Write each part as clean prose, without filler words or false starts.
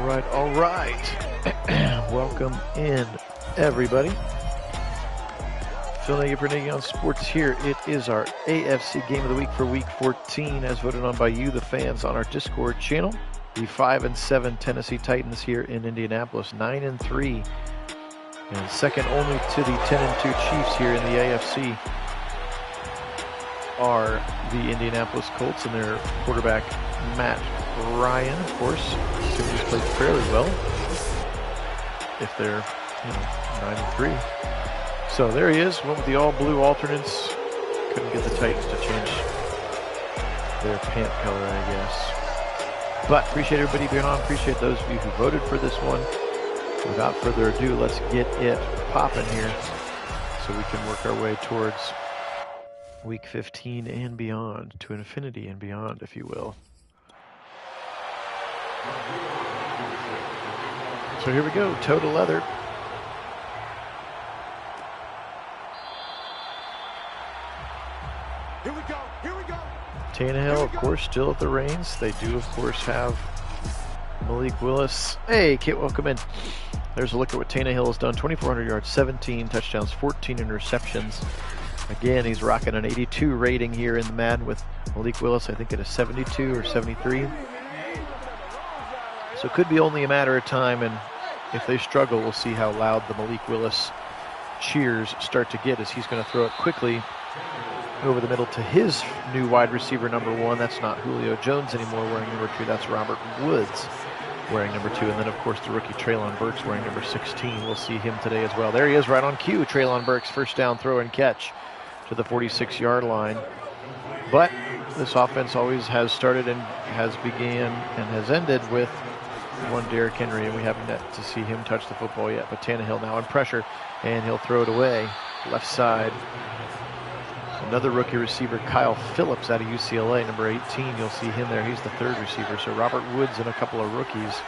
All right. Welcome in, everybody. Phil Nagy for pnagsports here. It is our AFC Game of the Week for Week 14, as voted on by you, the fans, on our Discord channel. The 5-7 Tennessee Titans here in Indianapolis, 9-3, and second only to the 10-2 Chiefs here in the AFC are the Indianapolis Colts and their quarterback Matt Ryan, of course. Seems he's played fairly well if they're 9-3. So there he is, went with the all-blue alternates. Couldn't get the Titans to change their pant color, I guess. But appreciate everybody being on. Appreciate those of you who voted for this one. Without further ado, let's get it popping here so we can work our way towards Week 15 and beyond, to infinity and beyond, if you will. So here we go, toe to leather. Here we go. Tannehill, of course, still at the reins. They do, of course, have Malik Willis. Hey, Kit, welcome in. There's a look at what Tannehill has done. 2,400 yards, 17 touchdowns, 14 interceptions. Again, he's rocking an 82 rating here in the Madden with Malik Willis, I think at a 72 or 73. So it could be only a matter of time, and if they struggle, we'll see how loud the Malik Willis cheers start to get as he's going to throw it quickly over the middle to his new wide receiver, number 1. That's not Julio Jones anymore wearing number 2. That's Robert Woods wearing number 2. And then, of course, the rookie Treylon Burks wearing number 16. We'll see him today as well. There he is right on cue. Treylon Burks, first down throw and catch to the 46-yard line. But this offense always has started and has began and has ended with one Derrick Henry, and we haven't yet to see him touch the football yet. But Tannehill now in pressure, and he'll throw it away. Left side. Another rookie receiver, Kyle Phillips out of UCLA, number 18. You'll see him there. He's the third receiver. So Robert Woods and a couple of rookies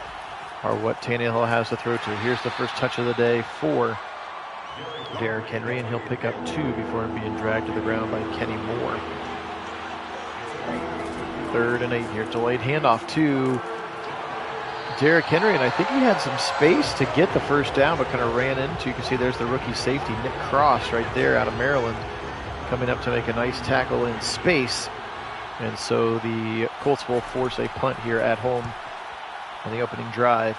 are what Tannehill has to throw to. Here's the first touch of the day for Derrick Henry, and he'll pick up 2 before him being dragged to the ground by Kenny Moore. 3rd and 8 here. Delayed handoff to Derrick Henry, and I think he had some space to get the first down, but kind of ran into. You can see there's the rookie safety, Nick Cross, right there out of Maryland, coming up to make a nice tackle in space. And so the Colts will force a punt here at home on the opening drive.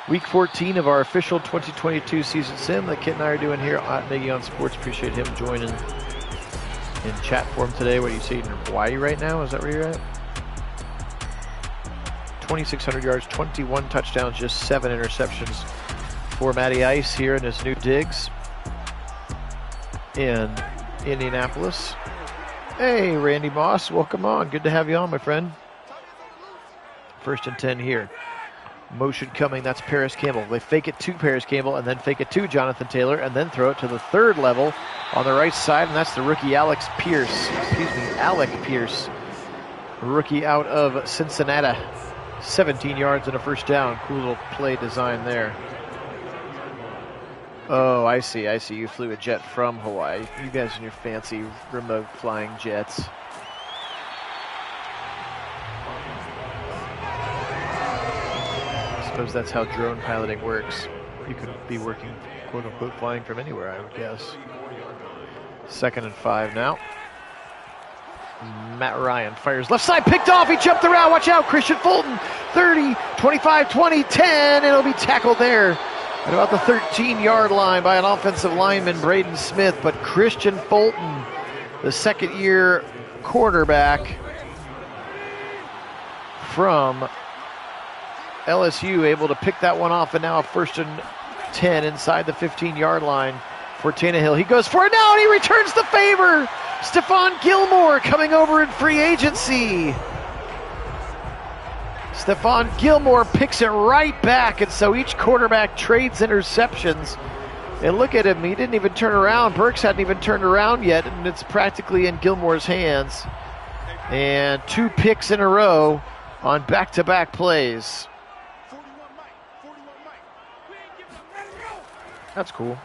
Week 14 of our official 2022 season sim that Kit and I are doing here at pnagsports. Appreciate him joining in chat form today. What do you see in Hawaii right now? Is that where you're at? 2,600 yards, 21 touchdowns, just 7 interceptions for Matty Ice here in his new digs in Indianapolis. Hey, Randy Moss, welcome on. Good to have you on, my friend. 1st and 10 here. Motion coming, that's Paris Campbell. They fake it to Paris Campbell and then fake it to Jonathan Taylor and then throw it to the 3rd level on the right side, and that's the rookie Alec Pierce, rookie out of Cincinnati. 17 yards and a first down. Cool little play design there. Oh, I see. You flew a jet from Hawaii. You guys and your fancy remote flying jets. I suppose that's how drone piloting works. You could be working, quote unquote, flying from anywhere, I would guess. 2nd and 5 now. Matt Ryan fires left side, picked off. He jumped around. Watch out, Christian Fulton. 30, 25, 20, 10. It'll be tackled there at about the 13-yard line by an offensive lineman, Braden Smith. But Christian Fulton, the second-year quarterback from LSU, able to pick that one off, and now a 1st and 10 inside the 15-yard line for Tannehill. He goes for it now, and he returns the favor. Stefan Gilmore coming over in free agency. Stefan Gilmore picks it right back, and so each quarterback trades interceptions. And look at him, he didn't even turn around. Burks hadn't even turned around yet, and it's practically in Gilmore's hands. And 2 picks in a row on back-to-back plays. That's cool.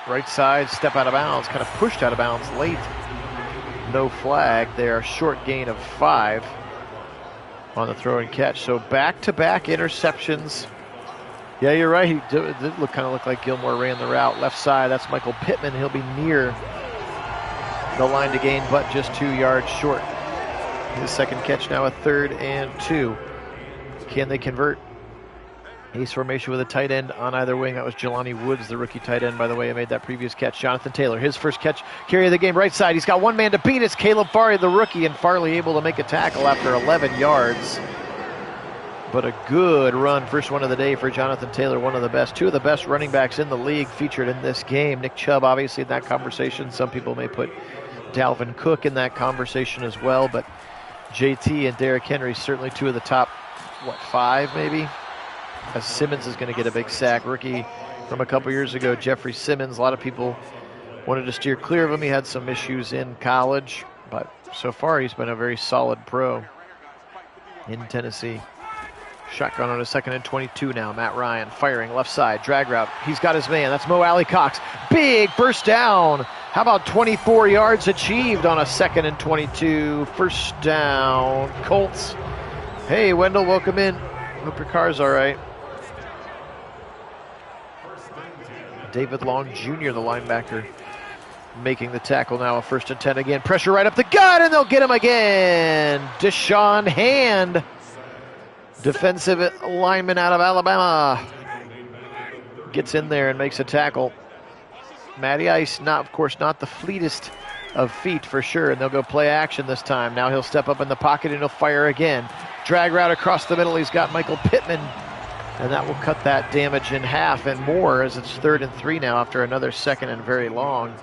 Right side, step out of bounds, kind of pushed out of bounds late. No flag there, short gain of 5. on the throw and catch. So back-to-back interceptions. Yeah, you're right. He did kind of look like Gilmore ran the route. Left side, that's Michael Pittman. He'll be near the line to gain, but just 2 yards short. His second catch now, a 3rd and 2. Can they convert? Ace formation with a tight end on either wing. That was Jelani Woods, the rookie tight end, by the way, who made that previous catch. Jonathan Taylor, his first catch, carry of the game, right side. He's got one man to beat. It's Caleb Farley, the rookie, and Farley able to make a tackle after 11 yards. But a good run, first one of the day for Jonathan Taylor, one of the best. 2 of the best running backs in the league featured in this game. Nick Chubb, obviously, in that conversation. Some people may put Dalvin Cook in that conversation as well, but JT and Derrick Henry, certainly 2 of the top, 5 maybe? As Simmons is going to get a big sack. Rookie from a couple years ago, Jeffrey Simmons. A lot of people wanted to steer clear of him. He had some issues in college, but so far he's been a very solid pro in Tennessee. Shotgun on a 2nd and 22 now. Matt Ryan firing left side, drag route. He's got his man. That's Alie-Cox. Big first down. How about 24 yards achieved on a 2nd and 22? First down, Colts. Hey, Wendell, welcome in. Hope your car's all right. David Long Jr., the linebacker, making the tackle now. A 1st and 10 again. Pressure right up the gut, and they'll get him again. Deshaun Hand, defensive lineman out of Alabama, gets in there and makes a tackle. Matty Ice, of course, not the fleetest of feet for sure, and they'll go play action this time. Now he'll step up in the pocket and he'll fire again. Drag route across the middle. He's got Michael Pittman, and that will cut that damage in half and more, as it's 3rd and 3 now after another 2nd and very long.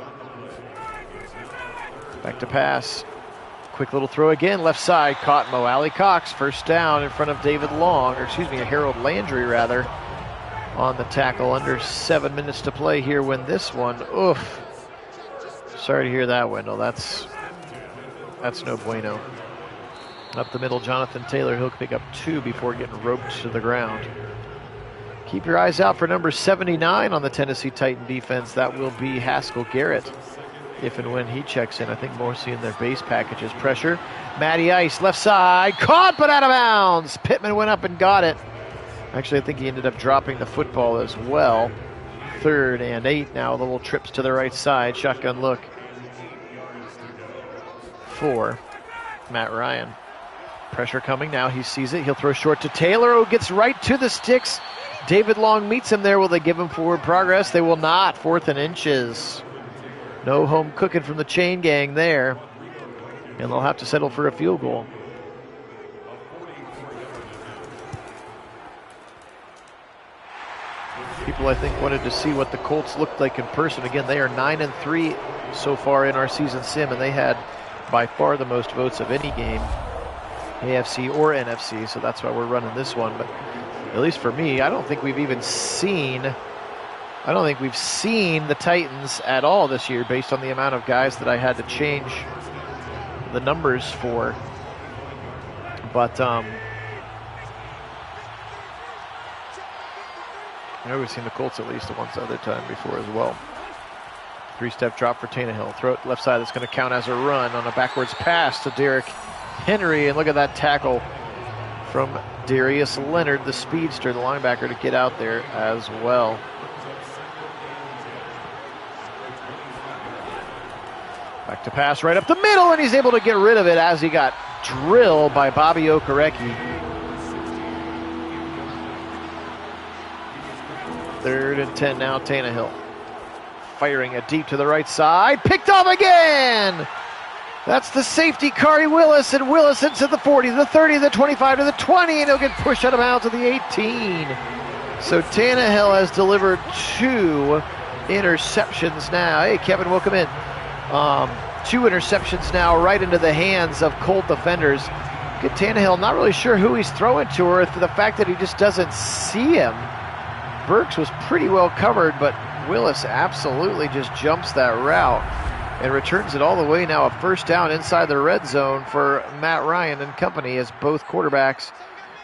Back to pass. Quick little throw again, left side, caught Alie-Cox. First down in front of David Long, or excuse me, Harold Landry rather, on the tackle. Under 7 minutes to play here. When this one, oof. Sorry to hear that, Wendell. That's no bueno. Up the middle, Jonathan Taylor. He'll pick up 2 before getting roped to the ground. Keep your eyes out for number 79 on the Tennessee Titan defense. That will be Haskell Garrett, if and when he checks in. I think more seeing their base packages. Pressure. Matty Ice, left side. Caught, but out of bounds. Pittman went up and got it. Actually, I think he ended up dropping the football as well. 3rd and 8 now. Little trips to the right side. Shotgun look for Matt Ryan. Pressure coming now. He sees it. He'll throw short to Taylor, who gets right to the sticks. David Long meets him there. Will they give him forward progress? They will not. 4th and inches. No home cooking from the chain gang there. And they'll have to settle for a field goal. People, I think, wanted to see what the Colts looked like in person. Again, they are 9 and 3 so far in our season sim, and they had by far the most votes of any game, AFC or NFC, so that's why we're running this one. But at least for me, I don't think we've seen the Titans at all this year, based on the amount of guys that I had to change the numbers for. But I know we've seen the Colts at least once other time before as well. 3-step drop for Tannehill. Throw it left side. That's going to count as a run on a backwards pass to Derrick Henry. And look at that tackle from Darius Leonard, the speedster, the linebacker, to get out there as well. Back to pass right up the middle, and he's able to get rid of it as he got drilled by Bobby Okereke. 3rd and 10 now, Tannehill. Firing it deep to the right side. Picked off again! That's the safety, Kari Willis, and Willis into the 40, the 30, the 25, to the 20, and he'll get pushed out of bounds to the 18. So Tannehill has delivered 2 interceptions now. Hey, Kevin, welcome in. 2 interceptions now right into the hands of Colt defenders. Good Tannehill, not really sure who he's throwing to, or for the fact that he just doesn't see him. Burks was pretty well covered, but Willis absolutely just jumps that route and returns it all the way now. A first down inside the red zone for Matt Ryan and company, as both quarterbacks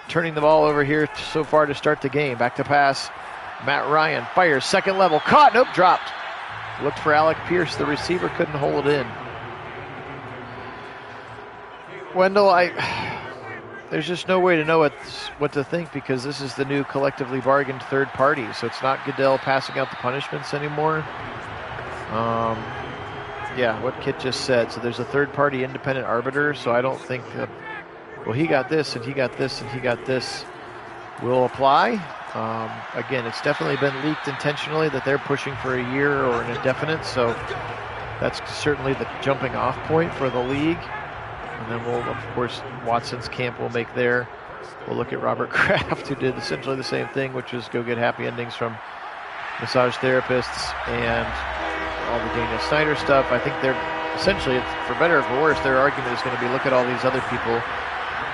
turning the ball over here so far to start the game. Back to pass. Matt Ryan fires, second level, caught, nope, dropped. Looked for Alec Pierce, the receiver couldn't hold it in. Wendell, there's just no way to know what to think, because this is the new collectively bargained third party. So it's not Goodell passing out the punishments anymore. Yeah, what Kit just said. So there's a third party independent arbiter. So I don't think, well, he got this and he got this and he got this will apply. Again, it's definitely been leaked intentionally that they're pushing for a year or an indefinite. So that's certainly the jumping off point for the league. And then we'll, of course, Watson's camp will make there. We'll look at Robert Kraft, who did essentially the same thing, which was go get happy endings from massage therapists and all the Daniel Snyder stuff. I think they're essentially, for better or for worse, their argument is going to be, look at all these other people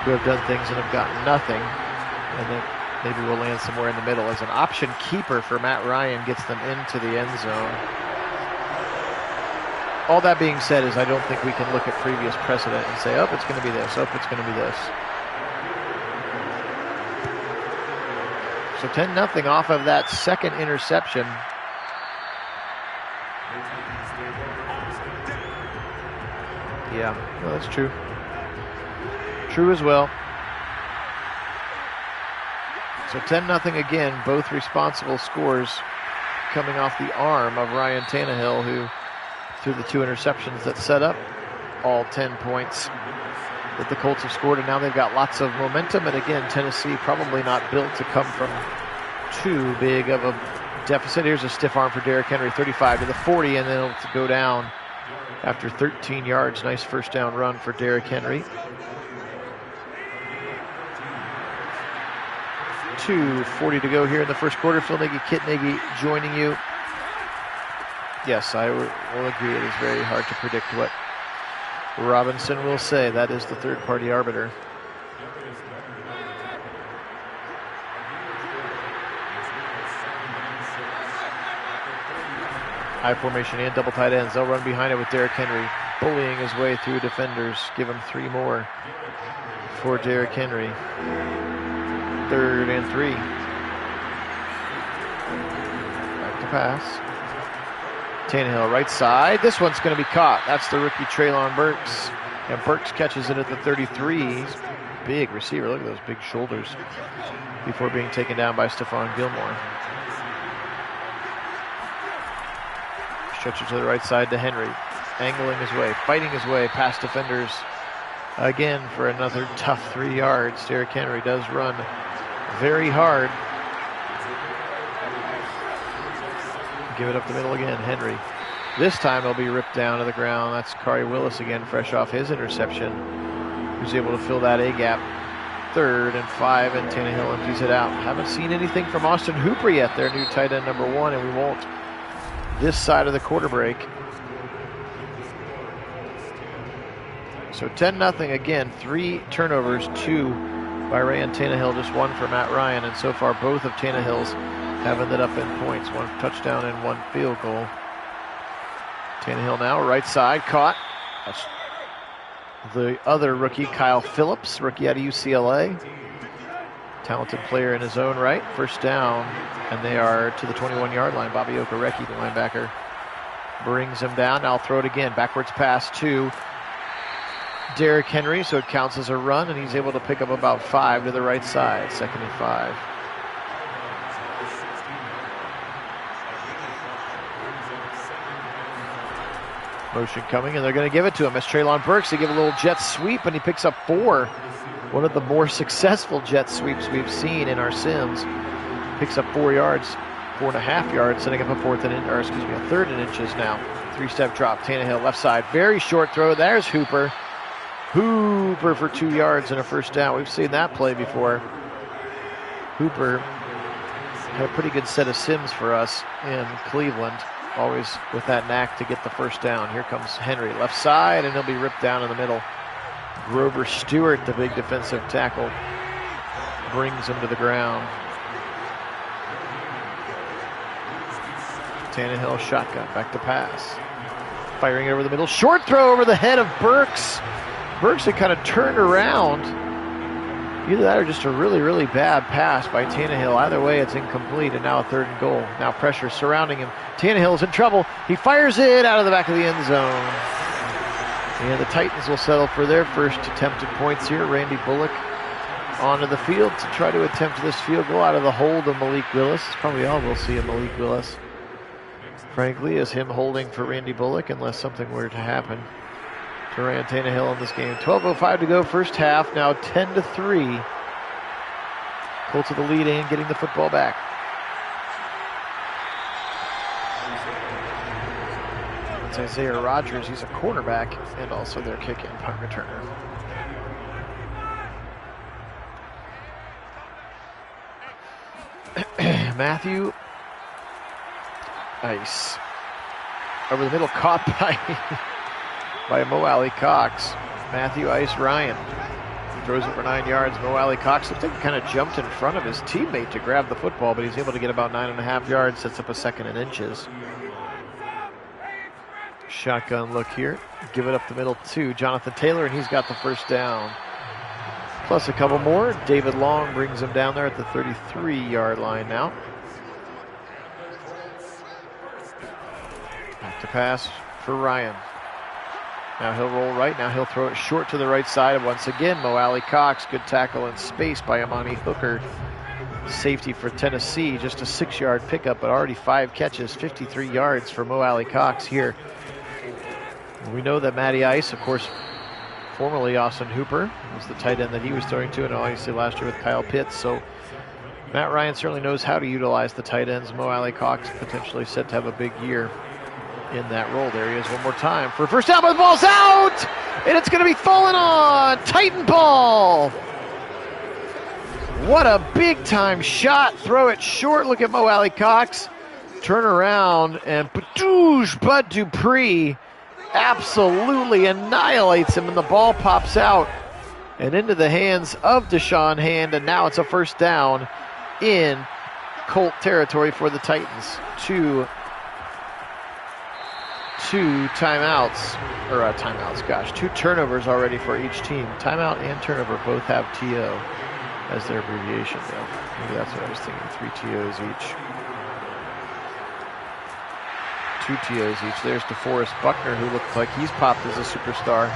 who have done things and have gotten nothing. And then maybe we'll land somewhere in the middle. As an option keeper for Matt Ryan gets them into the end zone. All that being said is I don't think we can look at previous precedent and say, oh, it's going to be this, oh, it's going to be this. So 10-0 off of that second interception. Yeah, well, that's true. True as well. So 10-0 again, both responsible scores coming off the arm of Ryan Tannehill, who threw the two interceptions that set up all 10 points that the Colts have scored, and now they've got lots of momentum. And again, Tennessee probably not built to come from too big of a deficit. Here's a stiff arm for Derrick Henry, 35 to the 40, and then it'll go down after 13 yards. Nice first down run for Derrick Henry. 2:40 to go here in the first quarter. Phil Nagy, Kit Nagy joining you. Yes, I will agree. It is very hard to predict what Robinson will say. That is the third-party arbiter. High formation and double tight ends. They'll run behind it with Derrick Henry, bullying his way through defenders. Give him 3 more for Derrick Henry. 3rd and 3. Back to pass. Tannehill right side. This one's going to be caught. That's the rookie Treylon Burks. And Burks catches it at the 33. He's a big receiver. Look at those big shoulders. Before being taken down by Stefan Gilmore. Stretcher to the right side to Henry. Angling his way, fighting his way past defenders. Again for another tough 3 yards. Derrick Henry does run very hard. Give it up the middle again, Henry. This time he'll be ripped down to the ground. That's Khari Willis again, fresh off his interception, who's able to fill that A-gap. 3rd and 5, and Tannehill empties it out. Haven't seen anything from Austin Hooper yet, their new tight end number 1, and we won't this side of the quarter break. So 10-0 again, 3 turnovers, 2 by Ryan Tannehill, just 1 for Matt Ryan, and so far both of Tannehill's have ended up in points. 1 touchdown and 1 field goal. Tannehill now, right side, caught. That's the other rookie, Kyle Phillips, rookie out of UCLA. Talented player in his own right. First down, and they are to the 21-yard line. Bobby Okereke, the linebacker, brings him down. Now I'll throw it again. Backwards pass to Derrick Henry, so it counts as a run, and he's able to pick up about 5 to the right side. 2nd and 5. Motion coming, and they're going to give it to him. As Treylon Burks, they give a little jet sweep, and he picks up 4. One of the more successful jet sweeps we've seen in our sims. Picks up 4 yards, 4.5 yards, setting up a 3rd and inches now. 3-step drop. Tannehill left side, very short throw. There's Hooper. Hooper for 2 yards and a first down. We've seen that play before. Hooper had a pretty good set of sims for us in Cleveland. Always with that knack to get the first down. Here comes Henry, left side, and he'll be ripped down in the middle. Grover Stewart, the big defensive tackle, brings him to the ground. Tannehill shotgun, back to pass. Firing it over the middle. Short throw over the head of Burks. Burks had kind of turned around. Either that or just a really, really bad pass by Tannehill. Either way, it's incomplete, and now a 3rd and goal. Now pressure surrounding him. Tannehill's in trouble. He fires it out of the back of the end zone. And the Titans will settle for their first attempted points here. Randy Bullock onto the field to try to attempt this field goal out of the hold of Malik Willis. It's probably all we'll see of Malik Willis, frankly, is him holding for Randy Bullock unless something were to happen to Ryan Tannehill in this game. 12:05 to go, first half. Now 10-3. Colts with the lead and getting the football back. It's Isaiah Rodgers. He's a cornerback and also their kick and punt returner. Matthew Ice over the middle, caught by Mo Alie-Cox. Matthew Ice Ryan throws it for 9 yards. Mo Alie-Cox looks like he kind of jumped in front of his teammate to grab the football, but he's able to get about 9.5 yards, sets up a second and inches. Shotgun look here. Give it up the middle to Jonathan Taylor, and he's got the first down. Plus a couple more. David Long brings him down there at the 33-yard line now. Back to pass for Ryan. Now he'll roll right. Now he'll throw it short to the right side. Once again, Mo Alie-Cox. Good tackle in space by Amani Hooker. Safety for Tennessee. Just a 6-yard pickup, but already 5 catches, 53 yards for Mo Alie-Cox here. We know that Matty Ice, of course, formerly Austin Hooper, was the tight end that he was throwing to, and obviously last year with Kyle Pitts. So Matt Ryan certainly knows how to utilize the tight ends. Mo Alie-Cox potentially set to have a big year in that role. There he is one more time for a first down, but the ball's out, and it's going to be falling on. Titan ball. What a big-time shot. Throw it short. Look at Mo Alie-Cox. Turn around, and Bud Dupree absolutely annihilates him, and the ball pops out and into the hands of Deshaun Hand, and now it's a first down in Colt territory for the Titans. Two turnovers already for each team. Timeout and turnover both have TO as their abbreviation, though. Maybe that's what I was thinking. 3 TOs each. 2 TOs each. There's DeForest Buckner, who looks like he's popped as a superstar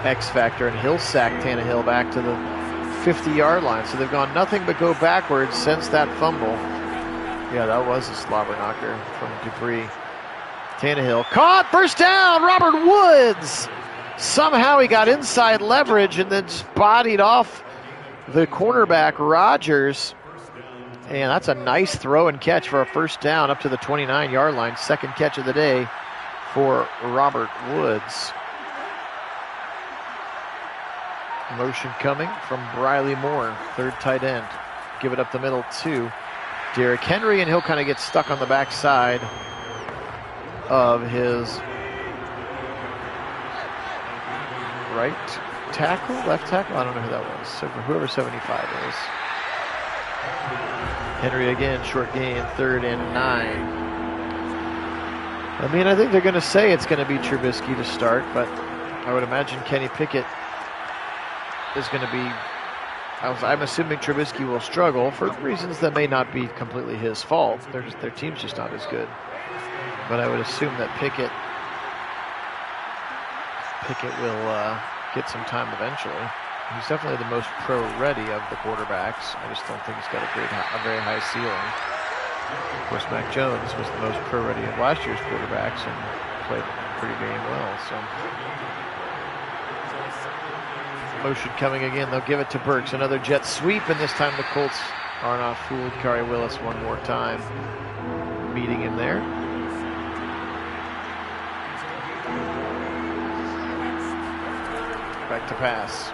X Factor, and he'll sack Tannehill back to the 50-yard line. So they've gone nothing but go backwards since that fumble. Yeah, that was a slobber knocker from Dupree. Tannehill caught, first down, Robert Woods. Somehow he got inside leverage and then bodied off the cornerback Rodgers. And that's a nice throw and catch for a first down up to the 29-yard line. Second catch of the day for Robert Woods. Motion coming from Briley Moore, third tight end. Give it up the middle to Derrick Henry, and he'll kind of get stuck on the backside of his right tackle, left tackle? I don't know who that was. So for whoever 75 is. Henry again, short gain, 3rd and 9. I mean, I think they're going to say it's going to be Trubisky to start, but I would imagine Kenny Pickett is going to be, I'm assuming Trubisky will struggle for reasons that may not be completely his fault. Their team's just not as good. But I would assume that Pickett will get some time eventually. He's definitely the most pro-ready of the quarterbacks. I just don't think he's got a very high ceiling. Of course, Mac Jones was the most pro-ready of last year's quarterbacks and played pretty damn well. So, motion coming again. They'll give it to Burks. Another jet sweep, and this time the Colts are not fooled. Kari Willis one more time, meeting him there. Back to pass.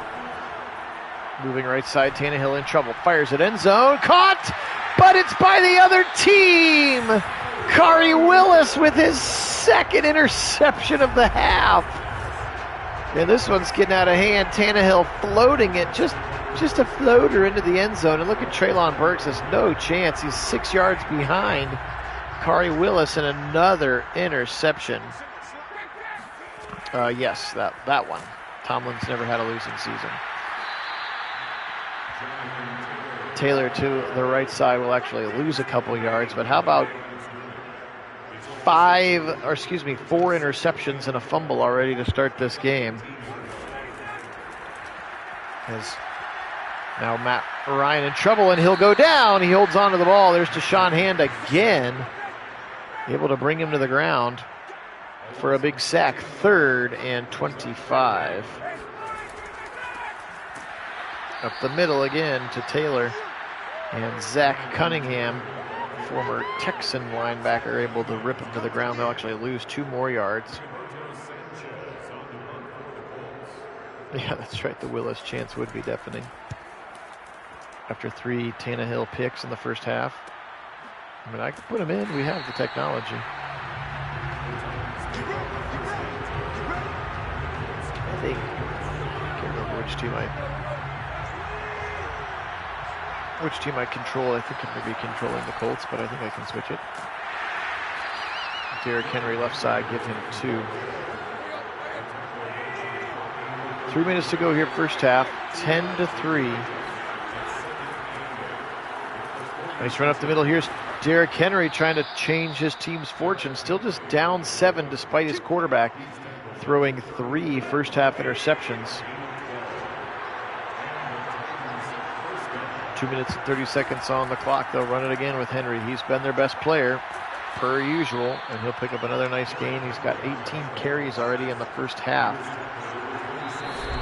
Moving right side, Tannehill in trouble. Fires it end zone. Caught, but it's by the other team. Kari Willis with his second interception of the half. And this one's getting out of hand. Tannehill floating it, just a floater into the end zone. And look at Treylon Burks, has no chance. He's 6 yards behind Kari Willis, and another interception. Yes, that one. Tomlin's never had a losing season. Taylor to the right side will actually lose a couple yards, but how about 4 interceptions and a fumble already to start this game? As Now Matt Ryan in trouble, and he'll go down. He holds on to the ball. There's Deshaun Hand again, able to bring him to the ground for a big sack. 3rd and 25. Up the middle again to Taylor, and Zach Cunningham, former Texan linebacker, able to rip him to the ground. They'll actually lose 2 more yards. Yeah, that's right. The Willis chance would be deafening. After 3 Tannehill picks in the first half. I mean, I could put him in. We have the technology. I think. I can't remember which team I control. I think I'm going to be controlling the Colts, but I think I can switch it. Derrick Henry left side, give him 2. 3 minutes to go here, first half. 10-3. Nice run up the middle. Here's Derrick Henry trying to change his team's fortune. Still just down 7 despite his quarterback throwing 3 first half interceptions. 2 minutes and 30 seconds on the clock. They'll run it again with Henry. He's been their best player, per usual, and he'll pick up another nice gain. He's got 18 carries already in the first half.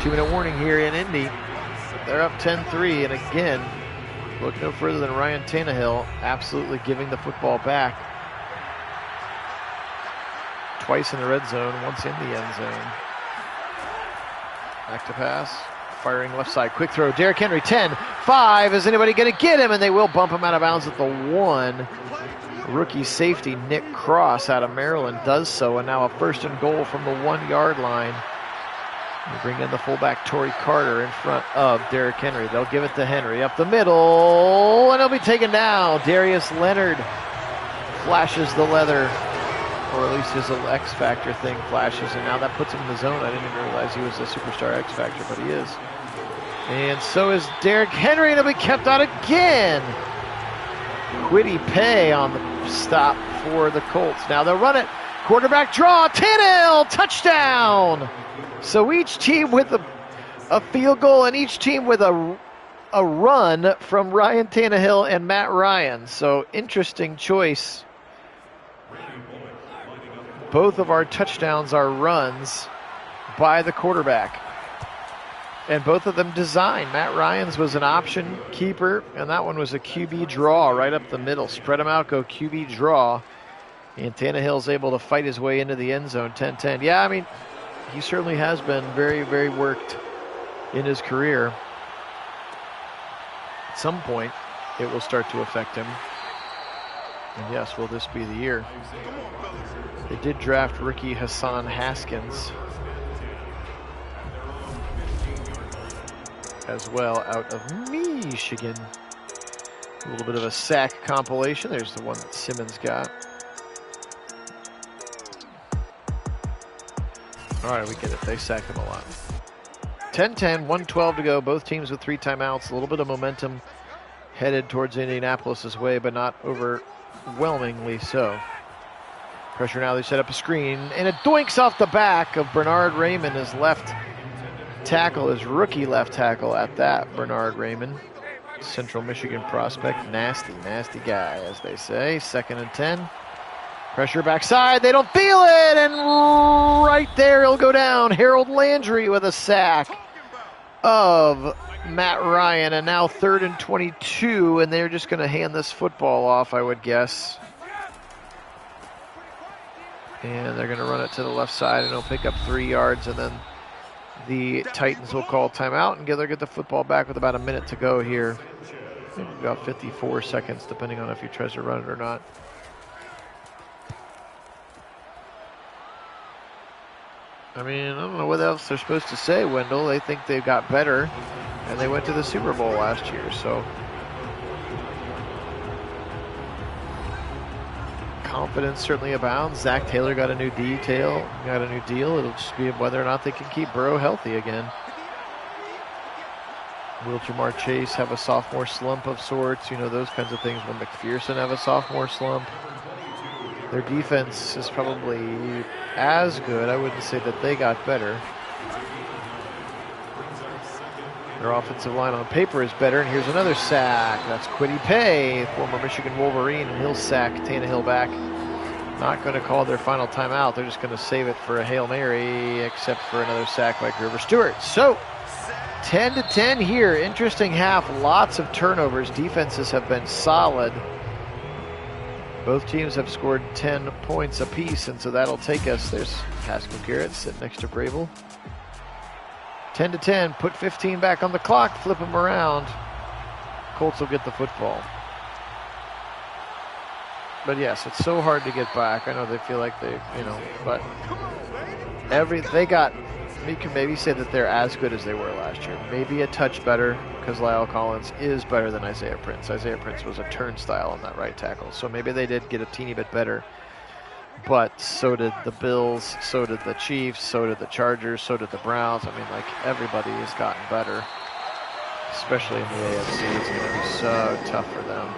2-minute warning here in Indy. They're up 10-3, and again, look no further than Ryan Tannehill absolutely giving the football back. Twice in the red zone, once in the end zone. Back to pass. Firing left side, quick throw. Derrick Henry, 10-5. Is anybody going to get him? And they will bump him out of bounds at the 1. Rookie safety Nick Cross out of Maryland does so, and now a 1st and goal from the 1-yard line. We bring in the fullback Torrey Carter in front of Derrick Henry. They'll give it to Henry up the middle, and he'll be taken down. Darius Leonard flashes the leather, or at least his little X Factor thing flashes, and now that puts him in the zone. I didn't even realize he was a superstar X Factor, but he is. And so is Derrick Henry, and he'll be kept out again. Kwity Paye on the stop for the Colts. Now they'll run it. Quarterback draw. Tannehill, touchdown. So each team with a field goal, and each team with a run from Ryan Tannehill and Matt Ryan. So interesting choice. Both of our touchdowns are runs by the quarterback. And both of them designed. Matt Ryan's was an option keeper, and that one was a QB draw right up the middle. Spread them out, go QB draw. And Tannehill's able to fight his way into the end zone, 10-10. Yeah, I mean, he certainly has been very, very worked in his career. At some point, it will start to affect him. And yes, will this be the year? They did draft rookie Hassan Haskins as well out of Michigan. A little bit of a sack compilation. There's the one that Simmons got. All right, we get it. They sacked him a lot. 10-10, 1:12 to go. Both teams with 3 timeouts. A little bit of momentum headed towards Indianapolis' way, but not overwhelmingly so. Pressure now. They set up a screen, and it doinks off the back of Bernard Raymond, his left tackle, his rookie left tackle at that. Bernard Raymond, Central Michigan prospect. Nasty, nasty guy, as they say. 2nd and 10. Pressure backside. They don't feel it, and right there he'll go down. Harold Landry with a sack of Matt Ryan, and now 3rd and 22, and they're just going to hand this football off, I would guess. And they're going to run it to the left side, and it'll pick up 3 yards, and then the Titans will call timeout and they'll get the football back with about a minute to go here. I think about 54 seconds, depending on if he tries to run it or not. I mean, I don't know what else they're supposed to say, Wendell. They think they got better, and they went to the Super Bowl last year, so confidence certainly abounds. Zach Taylor got a new deal. It'll just be whether or not they can keep Burrow healthy again. Will Jamar Chase have a sophomore slump of sorts? You know, those kinds of things. Will McPherson have a sophomore slump? Their defense is probably as good. I wouldn't say that they got better. Their offensive line on paper is better, and here's another sack. That's Kwity Paye, former Michigan Wolverine, and he'll sack Tannehill back. Not going to call their final timeout. They're just going to save it for a Hail Mary, except for another sack by Grover Stewart. So, 10-10 here. Interesting half. Lots of turnovers. Defenses have been solid. Both teams have scored 10 points apiece, and so that'll take us. There's Haskell Garrett sitting next to Bravel. 10-10. Put 15 back on the clock. Flip them around. Colts will get the football. But yes, it's so hard to get back. I know they feel like they, but you can maybe say that they're as good as they were last year. Maybe a touch better because Lyle Collins is better than Isaiah Prince. Isaiah Prince was a turnstile on that right tackle. So maybe they did get a teeny bit better. But so did the Bills, so did the Chiefs, so did the Chargers, so did the Browns. I mean, like, everybody has gotten better, especially in the AFC. It's going to be so tough for them.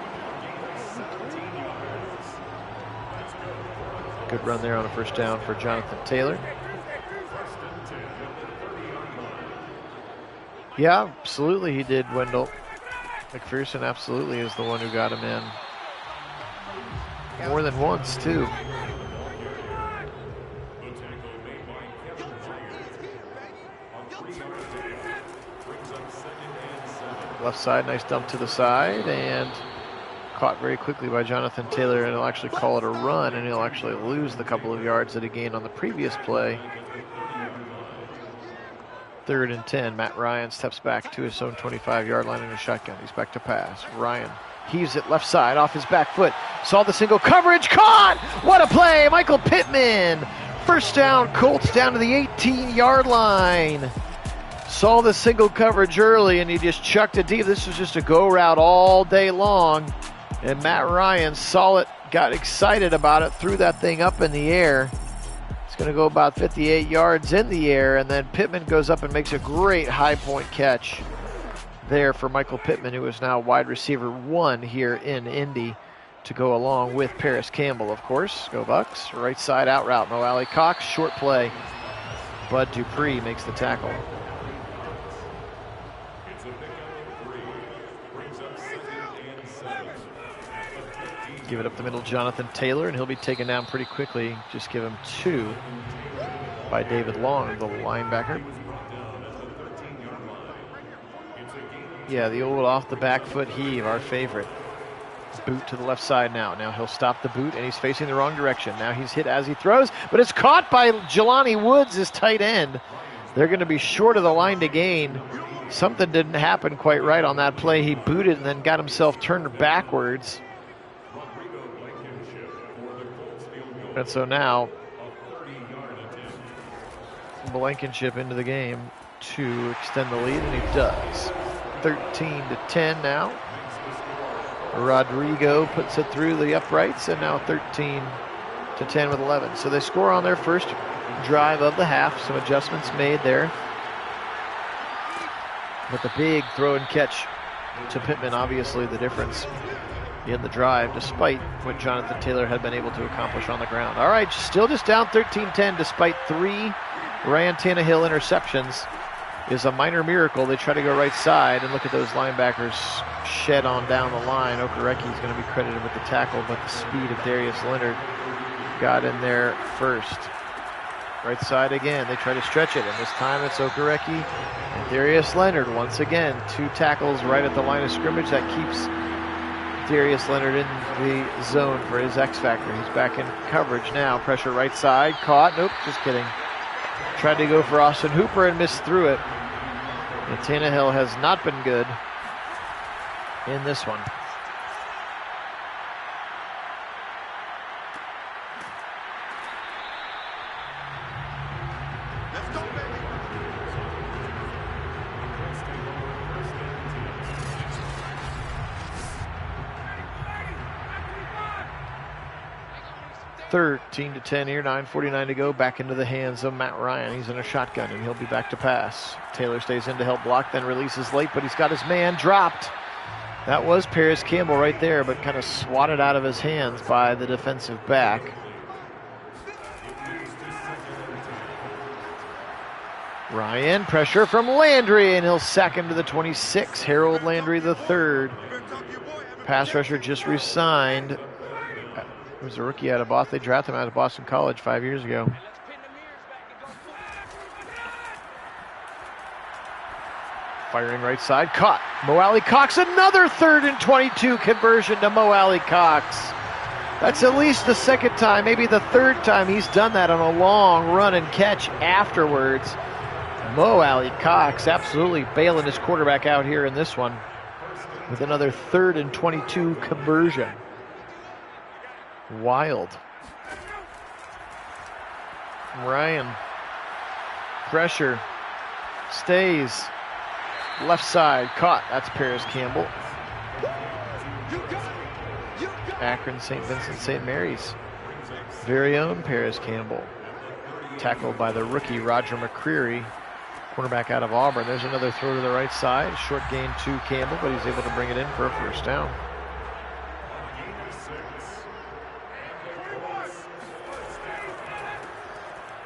Good run there on a first down for Jonathan Taylor. Yeah, absolutely he did, Wendell. McPherson absolutely is the one who got him in. More than once, too. Left side, nice dump to the side, and caught very quickly by Jonathan Taylor, and he'll actually call it a run, and he'll actually lose the couple of yards that he gained on the previous play. 3rd and 10. Matt Ryan steps back to his own 25-yard line in a shotgun. He's back to pass. Ryan heaves it left side off his back foot. Saw the single coverage. Caught! What a play! Michael Pittman. First down, Colts down to the 18-yard line. Saw the single coverage early, and he just chucked it deep. This was just a go route all day long. And Matt Ryan saw it, got excited about it, threw that thing up in the air. It's going to go about 58 yards in the air, and then Pittman goes up and makes a great high point catch there for Michael Pittman, who is now wide receiver 1 here in Indy, to go along with Paris Campbell, of course. Go Bucks. Right side out route. No Alie-Cox. Short play. Bud Dupree makes the tackle. Give it up the middle, Jonathan Taylor, and he'll be taken down pretty quickly. Just give him 2 by David Long, the linebacker. Yeah, the old off the back foot heave, our favorite. Boot to the left side now. Now he'll stop the boot, and he's facing the wrong direction. Now he's hit as he throws, but it's caught by Jelani Woods, his tight end. They're going to be short of the line to gain. Something didn't happen quite right on that play. He booted and then got himself turned backwards. And so now, Blankenship into the game to extend the lead, and he does. 13-10 now. Rodrigo puts it through the uprights, and now 13-10 with 11. So they score on their first drive of the half. Some adjustments made there. But the big throw and catch to Pittman, obviously the difference in the drive, despite what Jonathan Taylor had been able to accomplish on the ground. All right, still just down 13-10 despite 3 Ryan Tannehill interceptions. Is a minor miracle. They try to go right side, and look at those linebackers shed on down the line. Okereke is going to be credited with the tackle, but the speed of Darius Leonard got in there first. Right side again. They try to stretch it, and this time it's Okereke and Darius Leonard once again. 2 tackles right at the line of scrimmage. That keeps Darius Leonard in the zone for his X factor. He's back in coverage now. Pressure right side. Caught. Nope, just kidding. Tried to go for Austin Hooper and missed through it. And Tannehill has not been good in this one. Let's go, baby. Thirteen to 10 here, 9:49 to go. Back into the hands of Matt Ryan. He's in a shotgun, and he'll be back to pass. Taylor stays in to help block, then releases late, but he's got his man dropped. That was Paris Campbell right there, but kind of swatted out of his hands by the defensive back. Ryan, pressure from Landry, and he'll sack him to the 26. Harold Landry III. Pass rusher just re-signed. He was a rookie out of Boston. They drafted him out of Boston College 5 years ago. Firing right side, caught. Alie-Cox, another 3rd and 22 conversion to Alie-Cox. That's at least the second time, maybe the third time he's done that on a long run and catch afterwards. Alie-Cox absolutely bailing his quarterback out here in this one with another 3rd and 22 conversion. Wild. Ryan. Pressure. Stays. Left side. Caught. That's Paris Campbell. Akron, St. Vincent, St. Mary's. Very own Paris Campbell. Tackled by the rookie Roger McCreary, cornerback out of Auburn. There's another throw to the right side. Short gain to Campbell, but he's able to bring it in for a first down.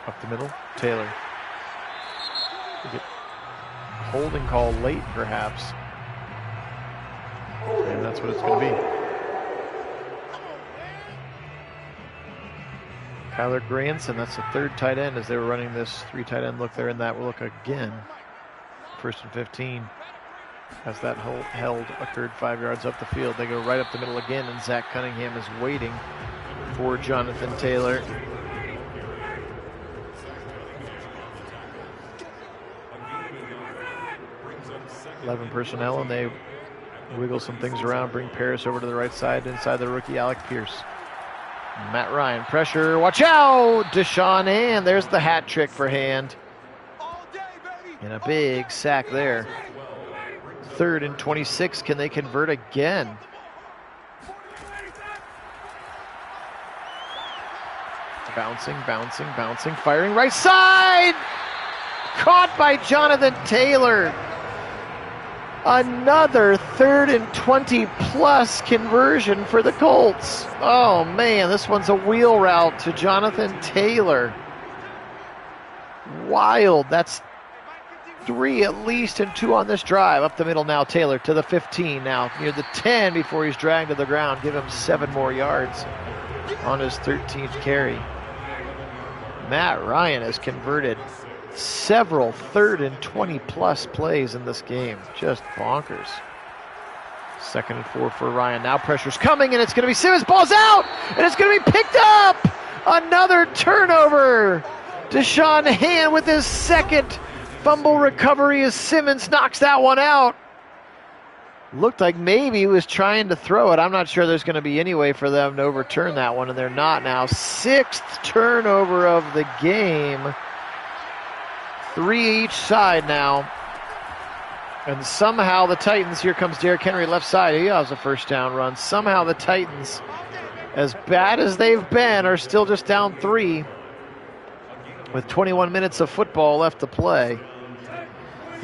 Up the middle, Taylor. Holding call late, perhaps. And that's what it's going to be. Kyler Granson, that's the 3rd tight end as they were running this 3 tight end look there, and that will look again. 1st and 15. As that held occurred 5 yards up the field. They go right up the middle again, and Zach Cunningham is waiting for Jonathan Taylor. .11 personnel, and they wiggle some things around, bring Paris over to the right side inside the rookie Alec Pierce. Matt Ryan, pressure, watch out! Deshaun Hand, there's the hat trick for Hand. And a big sack there. 3rd and 26, can they convert again? Bouncing, bouncing, bouncing, firing right side! Caught by Jonathan Taylor. Another 3rd and 20 plus conversion for the Colts. Oh man, this one's a wheel route to Jonathan Taylor. Wild. That's 3 at least and 2 on this drive. Up the middle now, Taylor to the 15 now, near the 10 before he's dragged to the ground. Give him 7 more yards on his 13th carry. Matt Ryan has converted several 3rd and 20 plus plays in this game. Just bonkers. 2nd and 4 for Ryan. Now pressure's coming, and it's going to be Simmons. Ball's out, and it's going to be picked up. Another turnover. Deshaun Hand with his 2nd fumble recovery as Simmons knocks that one out. Looked like maybe he was trying to throw it. I'm not sure there's going to be any way for them to overturn that one, and they're not now. 6th turnover of the game. 3 each side now. And somehow the Titans, here comes Derrick Henry left side. He has a first down run. Somehow the Titans, as bad as they've been, are still just down 3 with 21 minutes of football left to play.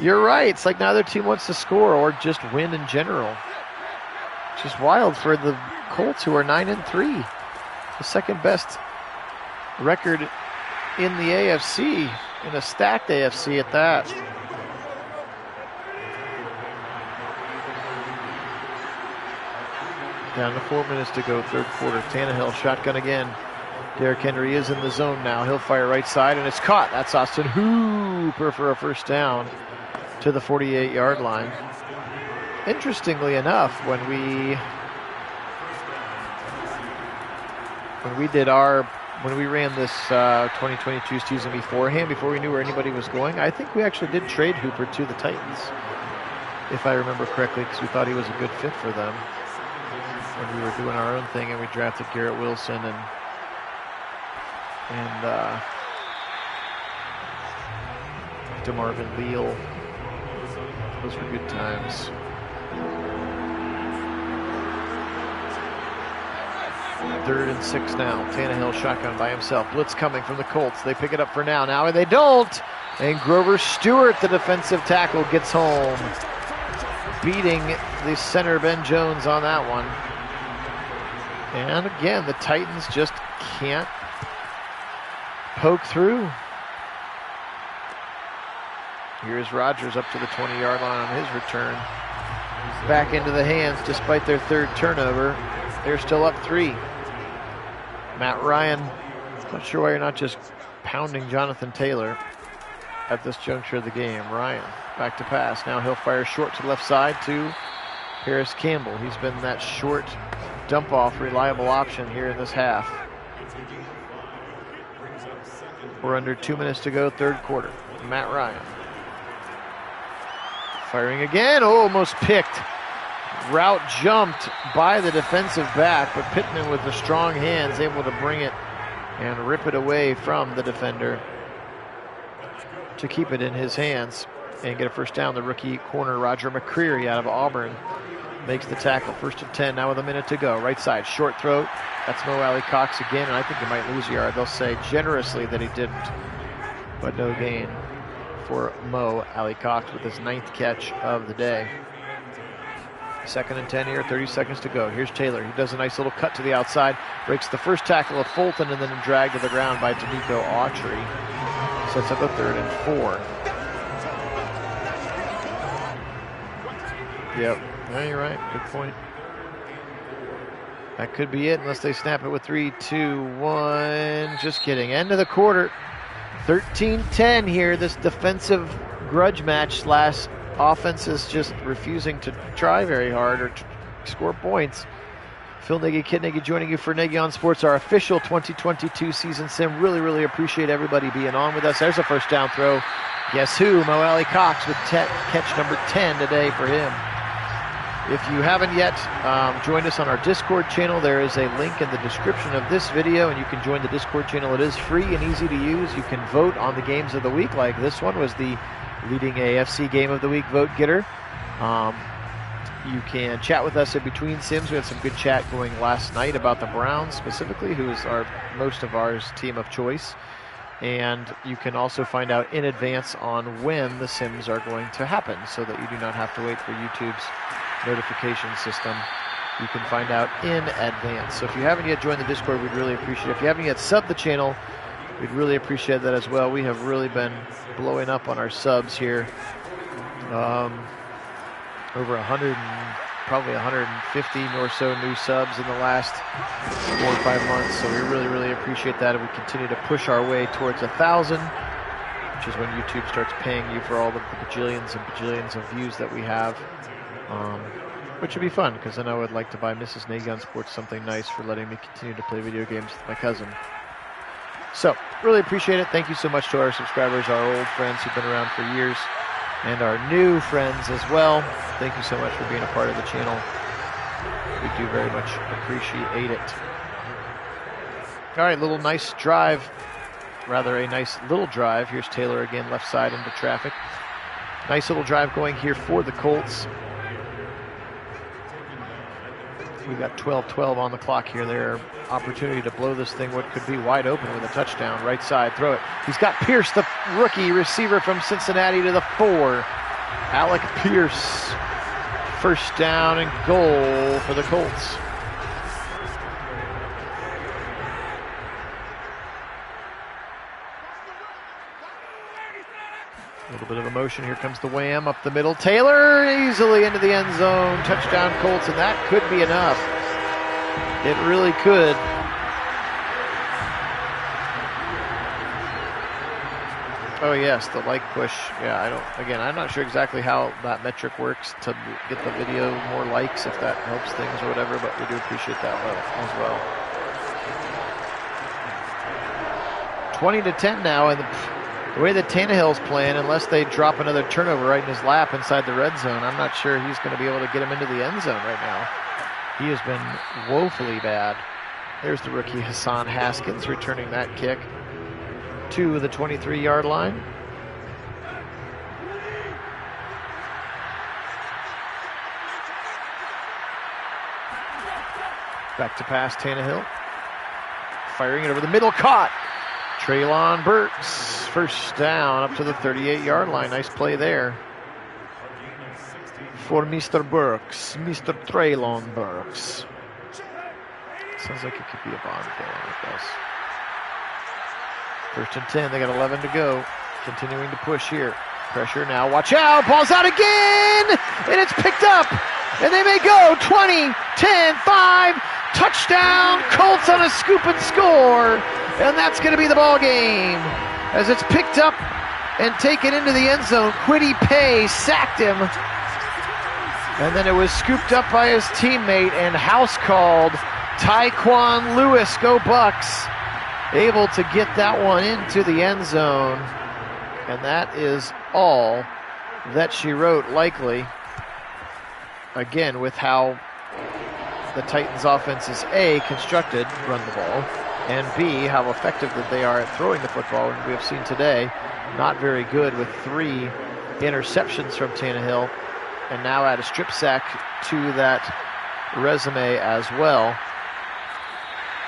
You're right. It's like neither team wants to score or just win in general. Just wild for the Colts, who are 9-3. The 2nd best record in the AFC. In a stacked AFC at that. Down to 4 minutes to go, 3rd quarter. Tannehill shotgun again. Derrick Henry is in the zone now. He'll fire right side, and it's caught. That's Austin Hooper for a first down to the 48-yard line. Interestingly enough, when we ran this 2022 season beforehand, before we knew where anybody was going, I think we actually did trade Hooper to the Titans, if I remember correctly, because we thought he was a good fit for them when we were doing our own thing, and we drafted Garrett Wilson and DeMarvin Leal. Those were good times. Third and 6 now. Tannehill shotgun by himself. Blitz coming from the Colts. They pick it up for now, and they don't. And Grover Stewart, the defensive tackle, gets home, beating the center Ben Jones on that one. And again, the Titans just can't poke through. Here's Rodgers up to the 20-yard line on his return. Back into the hands despite their third turnover. They're still up 3. Matt Ryan, not sure why you're not just pounding Jonathan Taylor at this juncture of the game. Ryan back to pass. Now he'll fire short to the left side to Harris Campbell. He's been that short dump off reliable option here in this half. We're under 2 minutes to go, third quarter. Matt Ryan firing again. Oh, almost picked. Route jumped by the defensive back, but Pittman with the strong hands able to bring it and rip it away from the defender to keep it in his hands and get a first down. The rookie corner Roger McCreary out of Auburn makes the tackle. First and 10 now with a minute to go. Right side, short throw. That's Mo Alie-Cox again, and I think he might lose a yard. They'll say generously that he didn't, but no gain for Mo Alie-Cox with his 9th catch of the day. Second and 10 here, 30 seconds to go. Here's Taylor. He does a nice little cut to the outside, breaks the first tackle of Fulton, and then dragged to the ground by D'Amico Autry. Sets up a 3rd and 4. Yep, yeah, you're right. Good point. That could be it unless they snap it with 3, 2, 1. Just kidding. End of the quarter. 13-10 here. This defensive grudge match / offense is just refusing to try very hard or score points. Phil Nagy, Kit Nagy joining you for Nagy on Sports, our official 2022 season sim. Really appreciate everybody being on with us. There's a first down throw. Guess who? Mo Alie-Cox with catch number 10 today for him. If you haven't yet joined us on our Discord channel, there is a link in the description of this video, and you can join the Discord channel. It is free and easy to use. You can vote on the games of the week, like this one was the leading AFC game of the week vote getter. You can chat with us in between sims. We had some good chat going last night about the Browns specifically, who is most of our team of choice. And you can also find out in advance on when the sims are going to happen so that you do not have to wait for YouTube's notification system. You can find out in advance. So if you haven't yet joined the Discord, we'd really appreciate it. If you haven't yet subbed the channel, we'd really appreciate that as well. We have really been blowing up on our subs here. Over 100 and probably 150 or so new subs in the last 4 or 5 months. So we really appreciate that, and we continue to push our way towards 1,000, which is when YouTube starts paying you for all of the bajillions and bajillions of views that we have, which would be fun because then I would like to buy Mrs. Nagy on Sports something nice for letting me continue to play video games with my cousin. So really appreciate it. Thank you so much to our subscribers, our old friends who've been around for years, and our new friends as well. Thank you so much for being a part of the channel. We do very much appreciate it. All right, a nice little drive. Here's Taylor again, left side into traffic. Nice little drive going here for the Colts. We've got 12-12 on the clock here. Their opportunity to blow this thing what could be wide open with a touchdown. Right side, throw it. He's got Pierce, the rookie receiver from Cincinnati, to the 4. Alec Pierce. First down and goal for the Colts. A little bit of emotion. Here comes the wham up the middle. Taylor easily into the end zone. Touchdown Colts, and that could be enough. It really could. Oh yes, the like push. Yeah, I'm not sure exactly how that metric works to get the video more likes, if that helps things or whatever, but we do appreciate that as well. 20-10 now, and the way that Tannehill's playing, unless they drop another turnover right in his lap inside the red zone, I'm not sure he's going to be able to get him into the end zone right now. He has been woefully bad. There's the rookie Hassan Haskins returning that kick to the 23-yard line. Back to pass, Tannehill. Firing it over the middle, caught. Treylon Burks, first down up to the 38-yard line. Nice play there for Mr. Burks, Mr. Treylon Burks. Sounds like it could be a Bond film, it does. First and 10, they got 11 to go. Continuing to push here. Pressure now, watch out, ball's out again, and it's picked up, and they may go 20, 10, 5, touchdown, Colts on a scoop and score, and that's going to be the ball game. As it's picked up and taken into the end zone, Kwity Paye sacked him, and then it was scooped up by his teammate and house called. Tyquan Lewis, go Bucks, able to get that one into the end zone. And that is all that she wrote, likely. Again, with how the Titans' offense is A, constructed, run the ball, and B, how effective that they are at throwing the football. And we have seen today, not very good with 3 interceptions from Tannehill, and now add a strip sack to that resume as well.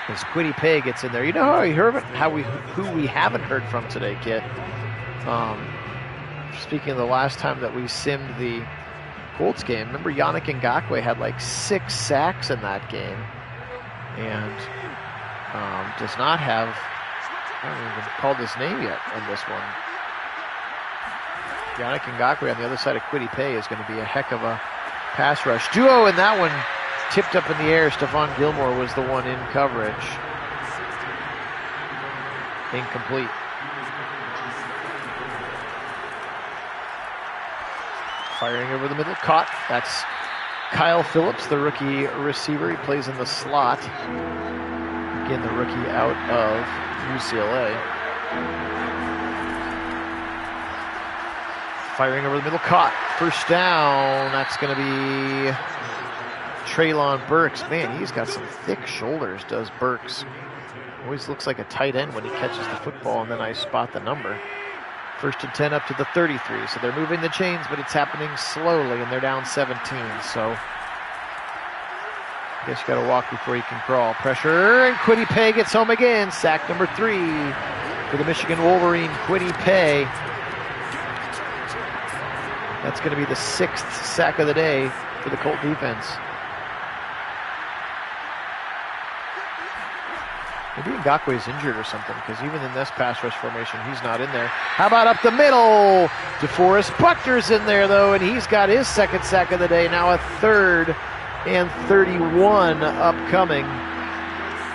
As Kwity Paye gets in there. You know who we haven't heard from today, Kit? Speaking of the last time that we simmed the Colts game, remember Yannick Ngakoue had like 6 sacks in that game, and does not have, I haven't even called his name yet in this one. Yannick Ngakoue on the other side of Kwity Paye is going to be a heck of a pass rush duo, and that one tipped up in the air. Stefan Gilmore was the one in coverage. Incomplete. Firing over the middle, caught. That's Kyle Phillips, the rookie receiver. He plays in the slot. Again, the rookie out of UCLA. Firing over the middle, caught. First down. That's going to be Treylon Burks. Man, he's got some thick shoulders, does Burks. Always looks like a tight end when he catches the football, and then I spot the number. 1st and 10 up to the 33. So they're moving the chains, but it's happening slowly, and they're down 17. So I guess you got to walk before you can crawl. Pressure, and Kwity Paye gets home again. Sack number 3 for the Michigan Wolverine, Kwity Paye. That's going to be the 6th sack of the day for the Colt defense. Maybe Ngakoue's injured or something, because even in this pass rush formation, he's not in there. How about up the middle? DeForest Buckner's in there, though, and he's got his 2nd sack of the day. Now a 3rd and 31 upcoming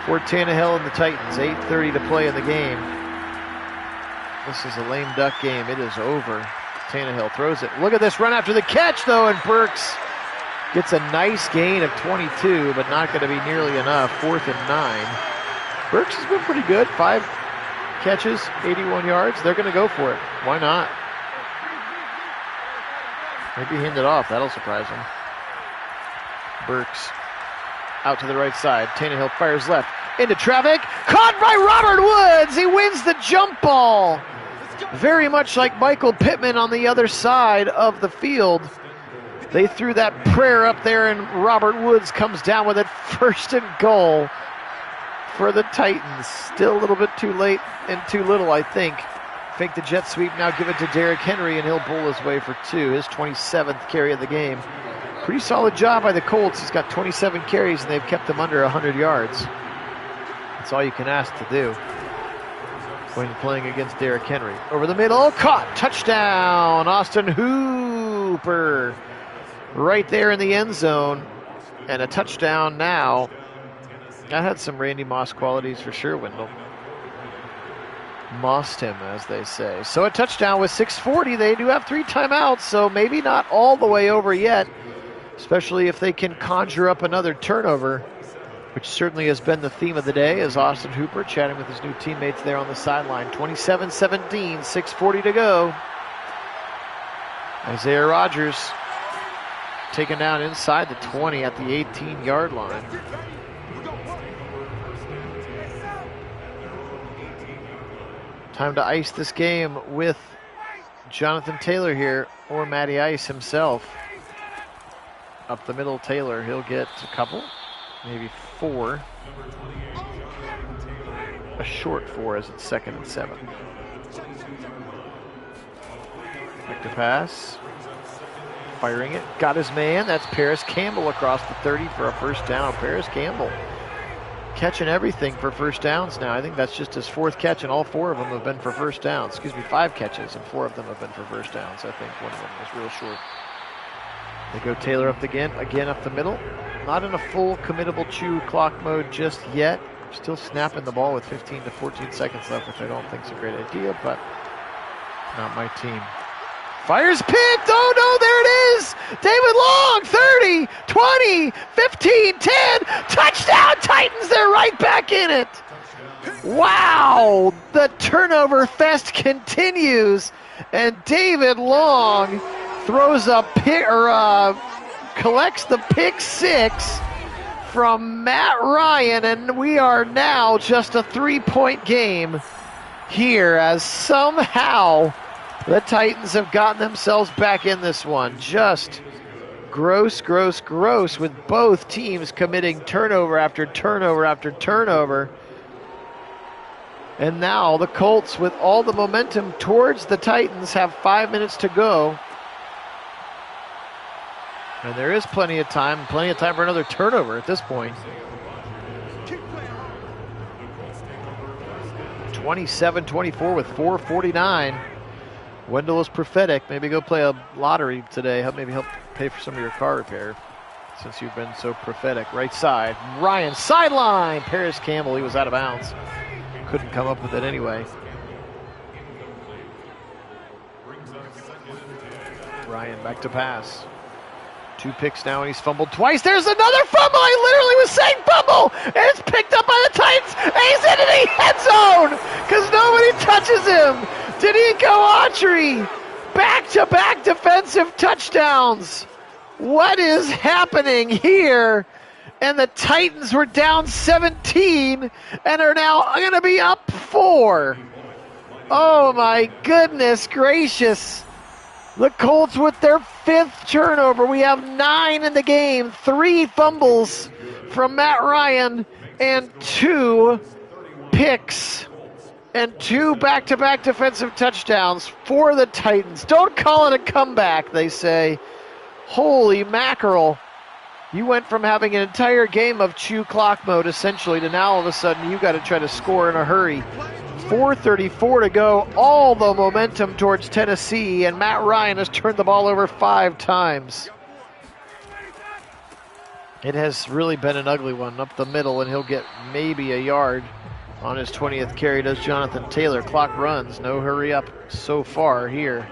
for Tannehill and the Titans. 8:30 to play in the game. This is a lame duck game. It is over. Tannehill throws it. Look at this run after the catch, though, and Burks gets a nice gain of 22, but not going to be nearly enough. 4th and 9. Burks has been pretty good. 5 catches, 81 yards. They're going to go for it. Why not? Maybe hand it off. That'll surprise him. Burks out to the right side. Tannehill fires left. Into traffic. Caught by Robert Woods. He wins the jump ball. Very much like Michael Pittman on the other side of the field. They threw that prayer up there, and Robert Woods comes down with it. 1st and goal for the Titans. Still a little bit too late and too little, I think. Fake the jet sweep, now give it to Derrick Henry, and he'll bowl his way for 2. His 27th carry of the game. Pretty solid job by the Colts. He's got 27 carries, and they've kept him under 100 yards. That's all you can ask to do when playing against Derrick Henry. Over the middle, caught, touchdown, Austin Hooper. Right there in the end zone, and a touchdown now. That had some Randy Moss qualities for sure, Wendell. Mossed him, as they say. So a touchdown with 6:40. They do have 3 timeouts, so maybe not all the way over yet, especially if they can conjure up another turnover, which certainly has been the theme of the day, as Austin Hooper chatting with his new teammates there on the sideline. 27-17, 6:40 to go. Isaiah Rodgers taken down inside the 20 at the 18-yard line. Time to ice this game with Jonathan Taylor here, or Matty Ice himself. Up the middle, Taylor, he'll get a couple, maybe 4. A short 4 as it's 2nd and 7. Back to pass. Firing it, got his man, that's Paris Campbell across the 30 for a 1st down. Paris Campbell catching everything for first downs now. I think that's just his 4th catch, and all 4 of them have been for first downs. Excuse me, 5 catches, and 4 of them have been for first downs. I think one of them was real short. They go Taylor up again up the middle. Not in a full committable chew clock mode just yet. Still snapping the ball with 15 to 14 seconds left, which I don't think is a great idea, but not my team. Fires picked. Oh no, there it is. David Long, 30, 20, 15, 10. Touchdown Titans. They're right back in it. Wow. The turnover fest continues, and David Long throws a pick, or collects the pick 6 from Matt Ryan, and we are now just a 3-point game here, as somehow the Titans have gotten themselves back in this one. Just gross, gross, gross, with both teams committing turnover after turnover after turnover. And now the Colts, with all the momentum towards the Titans, have 5 minutes to go. And there is plenty of time for another turnover at this point. 27-24 with 4:49. Wendell is prophetic. Maybe go play a lottery today. Maybe help pay for some of your car repair, since you've been so prophetic. Right side, Ryan, sideline. Paris Campbell, he was out of bounds. Couldn't come up with it anyway. Ryan back to pass. 2 picks now, and he's fumbled twice. There's another fumble. I literally was saying fumble, and it's picked up by the Titans, and he's into the end zone because nobody touches him. Danico Autry, back-to-back defensive touchdowns. What is happening here? And the Titans were down 17 and are now going to be up 4. Oh my goodness gracious. The Colts with their 5th turnover. We have 9 in the game. 3 fumbles from Matt Ryan and 2 picks and 2 back-to-back defensive touchdowns for the Titans. Don't call it a comeback, they say. Holy mackerel. You went from having an entire game of chew clock mode, essentially, to now all of a sudden you got to try to score in a hurry. 4:34 to go, all the momentum towards Tennessee, and Matt Ryan has turned the ball over 5 times. It has really been an ugly one up the middle, and he'll get maybe a yard on his 20th carry. Does Jonathan Taylor. Clock runs, no hurry up so far here.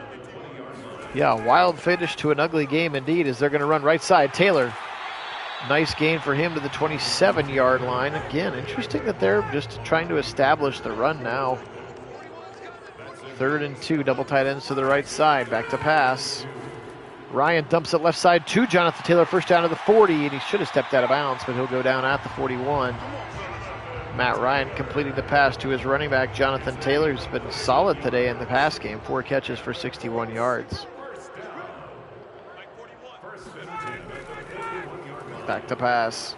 Yeah, wild finish to an ugly game indeed, as they're going to run right side. Taylor, nice gain for him to the 27-yard line. Again, interesting that they're just trying to establish the run now. 3rd and 2, double tight ends to the right side. Back to pass. Ryan dumps it left side to Jonathan Taylor. First down to the 40, and he should have stepped out of bounds, but he'll go down at the 41. Matt Ryan completing the pass to his running back, Jonathan Taylor, who's been solid today in the pass game. 4 catches for 61 yards. Back to pass.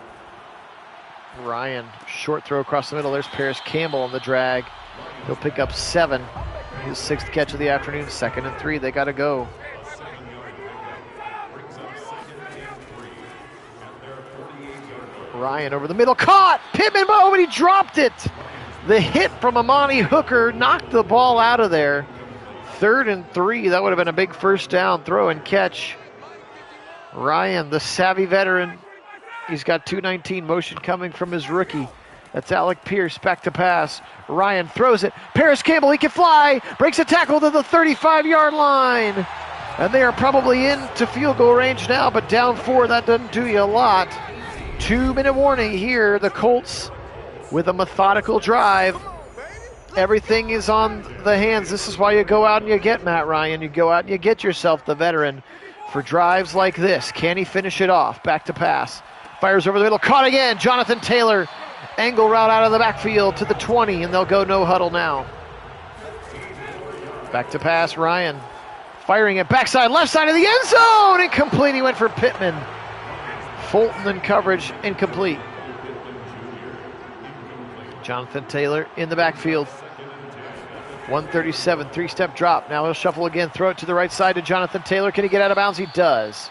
Ryan, short throw across the middle. There's Paris Campbell on the drag. He'll pick up 7. His 6th catch of the afternoon. 2nd and 3. They got to go. Ryan over the middle. Caught! Pittman, oh, but he dropped it. The hit from Amani Hooker knocked the ball out of there. 3rd and 3. That would have been a big first down throw and catch. Ryan, the savvy veteran. He's got 219 motion coming from his rookie. That's Alec Pierce, back to pass. Ryan throws it. Paris Campbell, he can fly. Breaks a tackle to the 35-yard line. And they are probably into field goal range now, but down 4, that doesn't do you a lot. 2-minute warning here. The Colts with a methodical drive. Everything is on the hands. This is why you go out and you get Matt Ryan. You go out and you get yourself the veteran for drives like this. Can he finish it off? Back to pass. Fires over the middle. Caught again. Jonathan Taylor. Angle route out of the backfield to the 20, and they'll go no huddle now. Back to pass. Ryan firing it backside, left side of the end zone. Incomplete. He went for Pittman. Fulton in coverage. Incomplete. Jonathan Taylor in the backfield. 137, 3-step drop. Now he'll shuffle again, throw it to the right side to Jonathan Taylor. Can he get out of bounds? He does.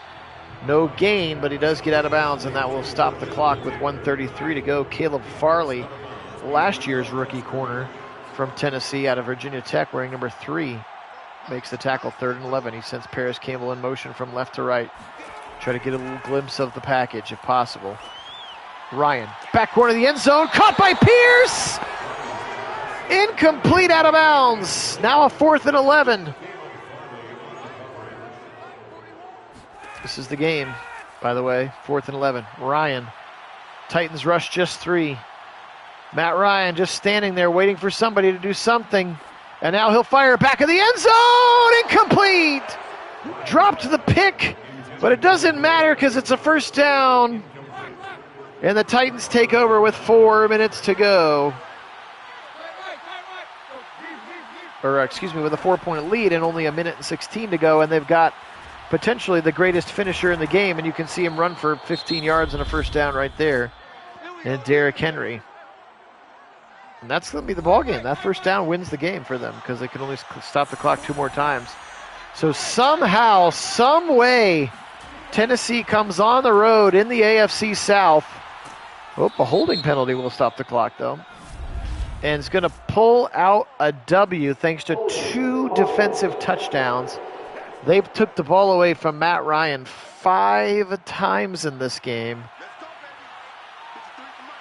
No gain, but he does get out of bounds, and that will stop the clock with 1:33 to go. Caleb Farley, last year's rookie corner from Tennessee out of Virginia Tech, wearing number 3, makes the tackle 3rd and 11. He sends Paris Campbell in motion from left to right. Try to get a little glimpse of the package if possible. Ryan, back corner of the end zone, caught by Pierce! Incomplete, out of bounds. Now a 4th and 11. This is the game, by the way, 4th and 11. Ryan, Titans rush just 3. Matt Ryan just standing there waiting for somebody to do something. And now he'll fire back of the end zone. Incomplete. Dropped the pick, but it doesn't matter because it's a first down. And the Titans take over with 4 minutes to go. Or excuse me, with a 4-point lead and only 1:16 to go. And they've got potentially the greatest finisher in the game. And you can see him run for 15 yards and a first down right there. And Derrick Henry. And that's going to be the ball game. That first down wins the game for them because they can only stop the clock 2 more times. So somehow, some way, Tennessee comes on the road in the AFC South. Oh, a holding penalty will stop the clock, though. And it's going to pull out a W thanks to 2 defensive touchdowns. They took the ball away from Matt Ryan 5 times in this game.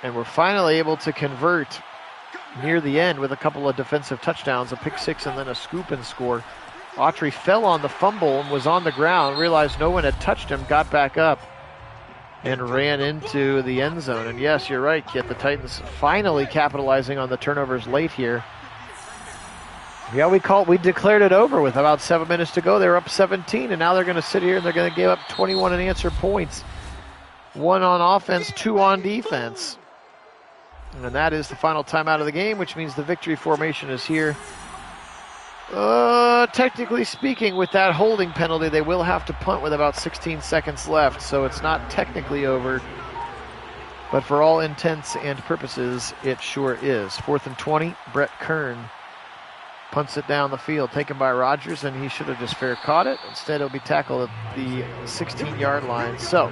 And we're finally able to convert near the end with a couple of defensive touchdowns, a pick 6 and then a scoop and score. Autry fell on the fumble and was on the ground, realized no one had touched him, got back up and ran into the end zone. And yes, you're right, Kit, the Titans finally capitalizing on the turnovers late here. Yeah, we declared it over with about 7 minutes to go. They were up 17, and now they're going to sit here and they're going to give up 21 unanswered points. 1 on offense, 2 on defense. And that is the final timeout of the game, which means the victory formation is here. Technically speaking, with that holding penalty, they will have to punt with about 16 seconds left, so it's not technically over. But for all intents and purposes, it sure is. 4th and 20, Brett Kern punts it down the field, taken by Rodgers, and he should have just fair caught it. Instead, it'll be tackled at the 16-yard line. So,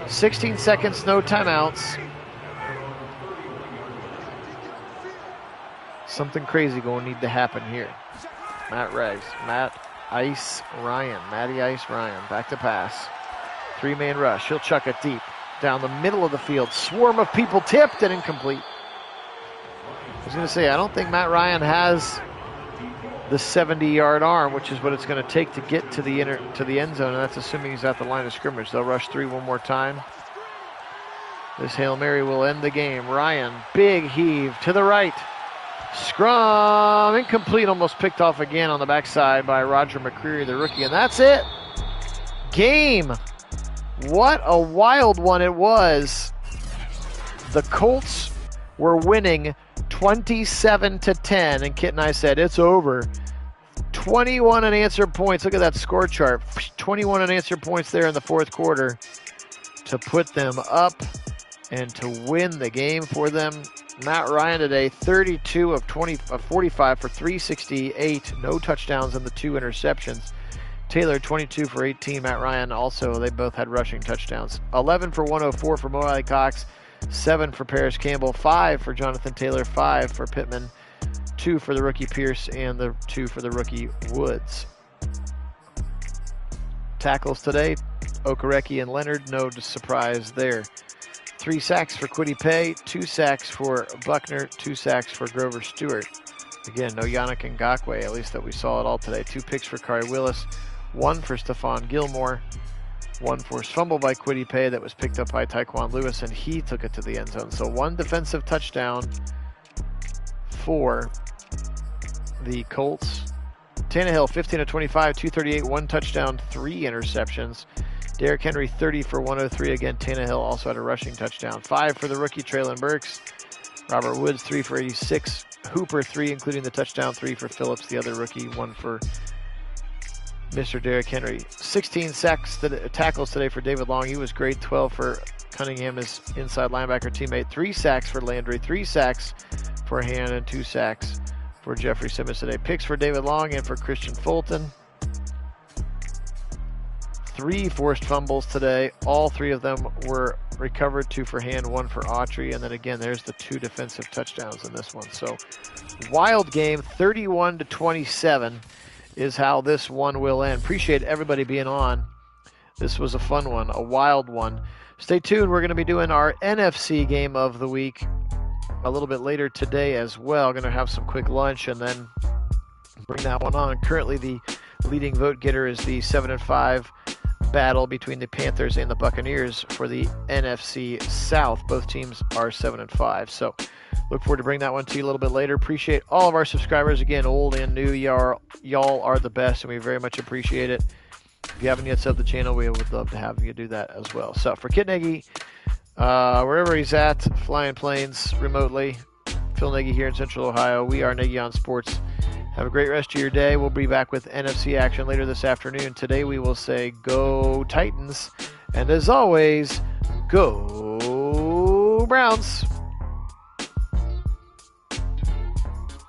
16 seconds, no timeouts. Something crazy going to need to happen here. Matty Ice Ryan, back to pass. 3-man rush, he'll chuck it deep. Down the middle of the field, swarm of people tipped and incomplete. I was going to say, I don't think Matt Ryan has the 70-yard arm, which is what it's going to take to get to the end zone, and that's assuming he's at the line of scrimmage. They'll rush 3 one more time. This Hail Mary will end the game. Ryan, big heave to the right. Scrum, incomplete, almost picked off again on the backside by Roger McCreary, the rookie, and that's it. Game. What a wild one it was. The Colts were winning 27-10, and Kit and I said, it's over. 21 unanswered points. Look at that score chart. 21 unanswered points there in the 4th quarter to put them up and to win the game for them. Matt Ryan today, 32 of 45 for 368. No touchdowns and the 2 interceptions. Taylor, 22 for 18. Matt Ryan also, they both had rushing touchdowns. 11 for 104 for Alie-Cox. 7 for Paris Campbell. 5 for Jonathan Taylor. 5 for Pittman. 2 for the rookie Pierce and the 2 for the rookie Woods. Tackles today, Okereke and Leonard. No surprise there. 3 sacks for Kwity Paye, 2 sacks for Buckner, 2 sacks for Grover Stewart. Again, no Yannick Ngakoue, at least that we saw it all today. 2 picks for Khari Willis, 1 for Stefan Gilmore, 1 forced fumble by Kwity Paye that was picked up by Tyquan Lewis, and he took it to the end zone. So 1 defensive touchdown for the Colts. Tannehill, 15 of 25, 238, 1 touchdown, 3 interceptions. Derrick Henry, 30 for 103. Again, Tannehill also had a rushing touchdown. 5 for the rookie Treylon Burks. Robert Woods, 3 for 86. Hooper, 3, including the touchdown. 3 for Phillips, the other rookie. 1 for Mr. Derrick Henry. 16 tackles today for David Long. He was great. 12 for Cunningham, his inside linebacker teammate. 3 sacks for Landry. 3 sacks for Han, and 2 sacks for Jeffrey Simmons today. Picks for David Long and for Christian Fulton. 3 forced fumbles today. All 3 of them were recovered, 2 for hand, 1 for Autry. And then again, there's the 2 defensive touchdowns in this one. So wild game, 31-27 is how this one will end. Appreciate everybody being on. This was a fun one, a wild one. Stay tuned. We're going to be doing our NFC game of the week a little bit later today as well. Going to have some quick lunch and then bring that one on. Currently, the leading vote getter is the 7-5 battle between the Panthers and the Buccaneers for the NFC South. Both teams are 7-5. So look forward to bringing that one to you a little bit later. Appreciate all of our subscribers. Again, old and new. Y'all are the best, and we very much appreciate it. If you haven't yet subbed the channel, we would love to have you do that as well. So for Kit Nagy, wherever he's at, flying planes remotely, Phil Nagy here in Central Ohio. We are Nagy on Sports. Have a great rest of your day. We'll be back with NFC action later this afternoon. Today we will say go Titans. And as always, go Browns.